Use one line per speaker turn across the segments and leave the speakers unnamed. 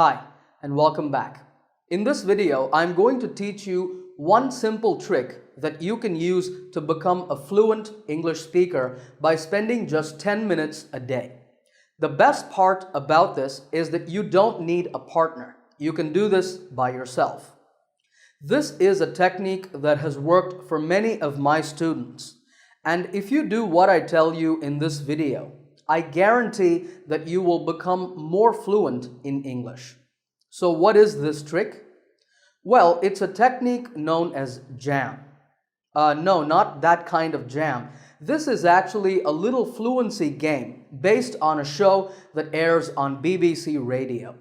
Hi, and welcome back. In this video, I'm going to teach you one simple trick that you can use to become a fluent English speaker by spending just 10 minutes a day. The best part about this is that you don't need a partner. You can do this by yourself. This is a technique that has worked for many of my students. And if you do what I tell you in this video, I guarantee that you will become more fluent in English. So what is this trick? Well, it's a technique known as jam. No, not that kind of jam. This is actually a little fluency game based on a show that airs on BBC Radio.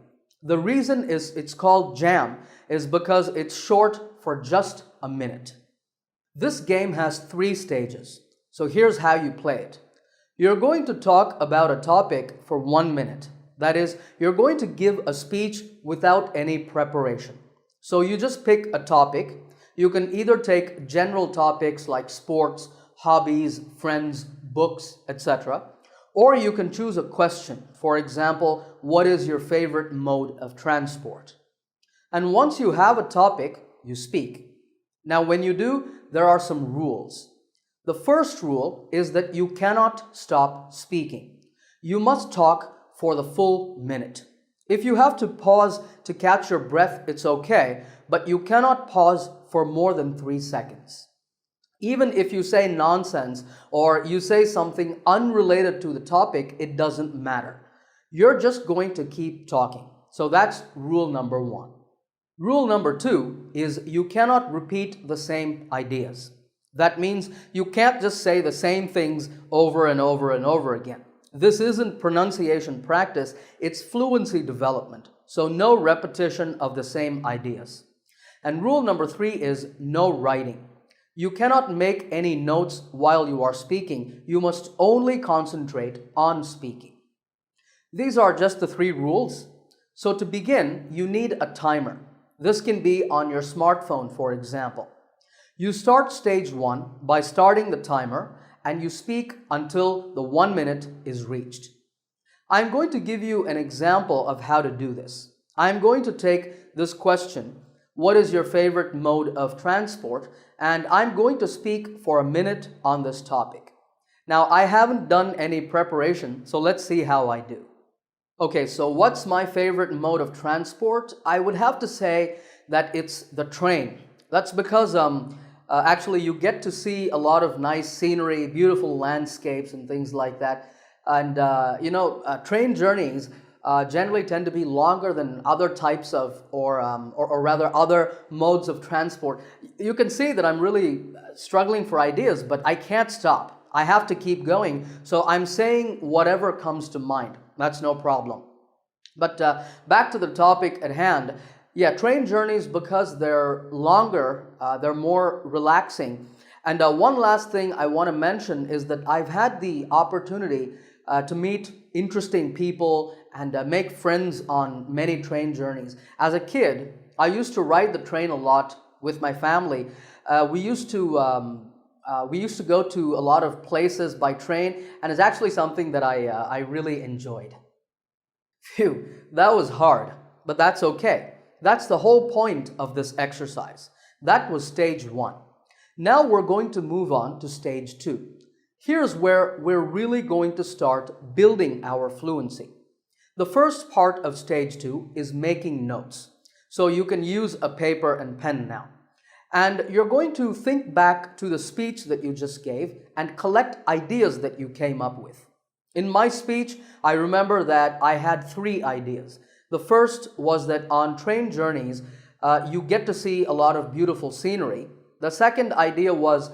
The reason it's called jam is because it's short for just a minute. This game has 3 stages. So here's how you play it. You're going to talk about a topic for 1 minute. That is, you're going to give a speech without any preparation. So you just pick a topic. You can either take general topics like sports, hobbies, friends, books, etc. Or you can choose a question. For example, what is your favorite mode of transport? And once you have a topic, you speak. Now when you do, there are some rules. The first rule is that you cannot stop speaking. You must talk for the full minute. If you have to pause to catch your breath, it's okay, but you cannot pause for more than 3 seconds. Even if you say nonsense or you say something unrelated to the topic, it doesn't matter. You're just going to keep talking. So that's rule number 1. Rule number 2 is you cannot repeat the same ideas. That means you can't just say the same things over and over and over again. This isn't pronunciation practice, it's fluency development. So no repetition of the same ideas. And rule number 3 is no writing. You cannot make any notes while you are speaking. You must only concentrate on speaking. These are just the 3 rules. So to begin, you need a timer. This can be on your smartphone, for example. You start stage 1 by starting the timer and you speak until the 1 minute is reached. I'm going to give you an example of how to do this. I'm going to take this question, what is your favorite mode of transport? And I'm going to speak for a minute on this topic. Now, I haven't done any preparation, so let's see how I do. Okay, so what's my favorite mode of transport? I would have to say that it's the train. That's because actually you get to see a lot of nice scenery, beautiful landscapes and things like that. And train journeys generally tend to be longer than other types of, or rather other modes of transport. You can see that I'm really struggling for ideas, but I can't stop. I have to keep going. So I'm saying whatever comes to mind. That's no problem. But back to the topic at hand. Yeah, train journeys, because they're longer, they're more relaxing. And one last thing I want to mention is that I've had the opportunity to meet interesting people and make friends on many train journeys. As a kid, I used to ride the train a lot with my family. We used to go to a lot of places by train, and it's actually something that I really enjoyed. Phew, that was hard, but that's okay. That's the whole point of this exercise. That was stage 1. Now we're going to move on to stage 2. Here's where we're really going to start building our fluency. The first part of stage 2 is making notes. So you can use a paper and pen now. And you're going to think back to the speech that you just gave and collect ideas that you came up with. In my speech, I remember that I had 3 ideas. The first was that on train journeys, you get to see a lot of beautiful scenery. The second idea was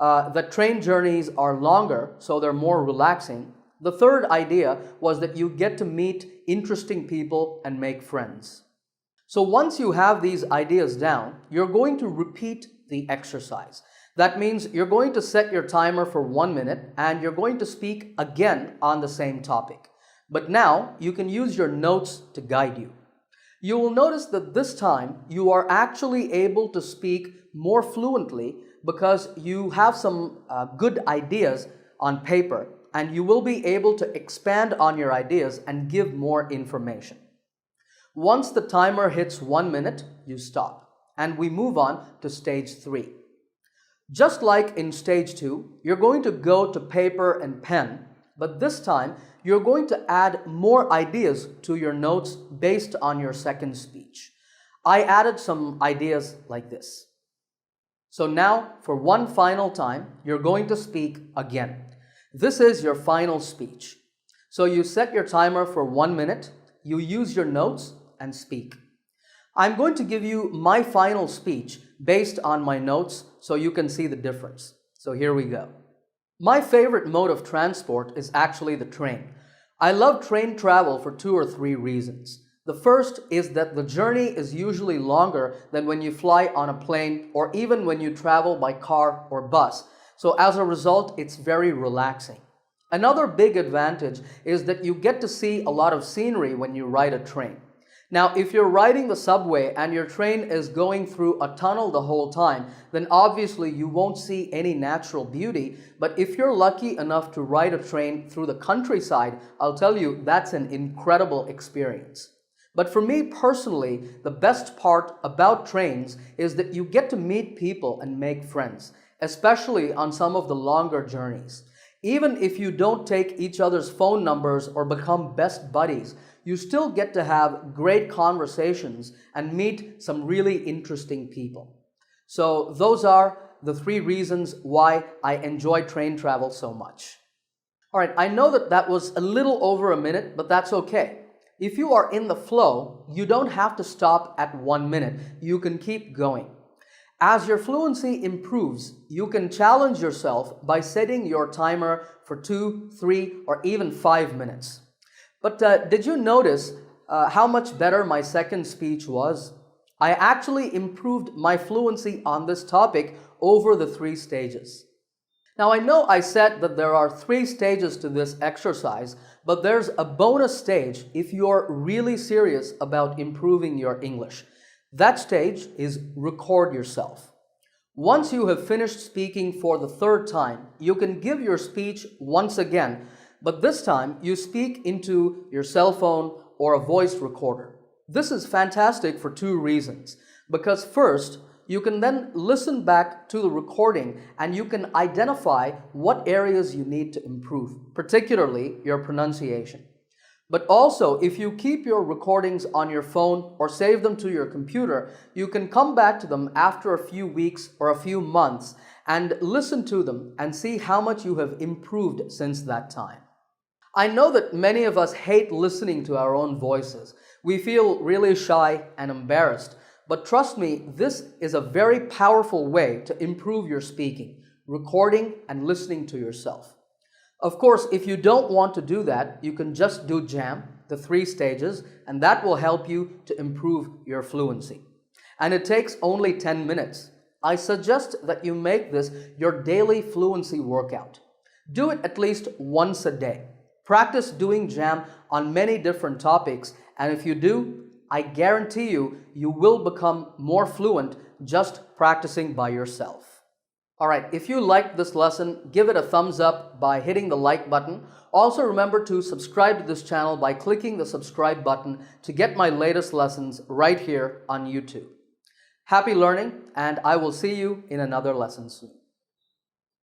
that train journeys are longer, so they're more relaxing. The third idea was that you get to meet interesting people and make friends. So once you have these ideas down, you're going to repeat the exercise. That means you're going to set your timer for 1 minute and you're going to speak again on the same topic. But now you can use your notes to guide you. You will notice that this time you are actually able to speak more fluently because you have some good ideas on paper, and you will be able to expand on your ideas and give more information. Once the timer hits 1 minute, you stop, and we move on to stage 3. Just like in stage 2, you're going to go to paper and pen, but this time you're going to add more ideas to your notes based on your second speech. I added some ideas like this. So now, for one final time, you're going to speak again. This is your final speech. So you set your timer for 1 minute, you use your notes and speak. I'm going to give you my final speech based on my notes so you can see the difference. So here we go. My favorite mode of transport is actually the train. I love train travel for 2 or 3 reasons. The first is that the journey is usually longer than when you fly on a plane or even when you travel by car or bus. So as a result, it's very relaxing. Another big advantage is that you get to see a lot of scenery when you ride a train. Now, if you're riding the subway and your train is going through a tunnel the whole time, then obviously you won't see any natural beauty. But if you're lucky enough to ride a train through the countryside, I'll tell you that's an incredible experience. But for me personally, the best part about trains is that you get to meet people and make friends, especially on some of the longer journeys. Even if you don't take each other's phone numbers or become best buddies, you still get to have great conversations and meet some really interesting people. So those are the 3 reasons why I enjoy train travel so much. All right, I know that was a little over a minute, but that's okay. If you are in the flow, you don't have to stop at 1 minute. You can keep going. As your fluency improves, you can challenge yourself by setting your timer for 2, 3, or even 5 minutes. But did you notice how much better my second speech was? I actually improved my fluency on this topic over the 3 stages. Now, I know I said that there are 3 stages to this exercise, but there's a bonus stage if you're really serious about improving your English. That stage is record yourself. Once you have finished speaking for the 3rd time, you can give your speech once again, but this time you speak into your cell phone or a voice recorder. This is fantastic for 2 reasons. Because first, you can then listen back to the recording and you can identify what areas you need to improve, particularly your pronunciation. But also, if you keep your recordings on your phone or save them to your computer, you can come back to them after a few weeks or a few months and listen to them and see how much you have improved since that time. I know that many of us hate listening to our own voices. We feel really shy and embarrassed. But trust me, this is a very powerful way to improve your speaking, recording and listening to yourself. Of course, if you don't want to do that, you can just do JAM, the 3 stages, and that will help you to improve your fluency. And it takes only 10 minutes. I suggest that you make this your daily fluency workout. Do it at least once a day. Practice doing JAM on many different topics, and if you do, I guarantee you, you will become more fluent just practicing by yourself. All right, if you liked this lesson, give it a thumbs up by hitting the like button. Also remember to subscribe to this channel by clicking the subscribe button to get my latest lessons right here on YouTube. Happy learning, and I will see you in another lesson soon.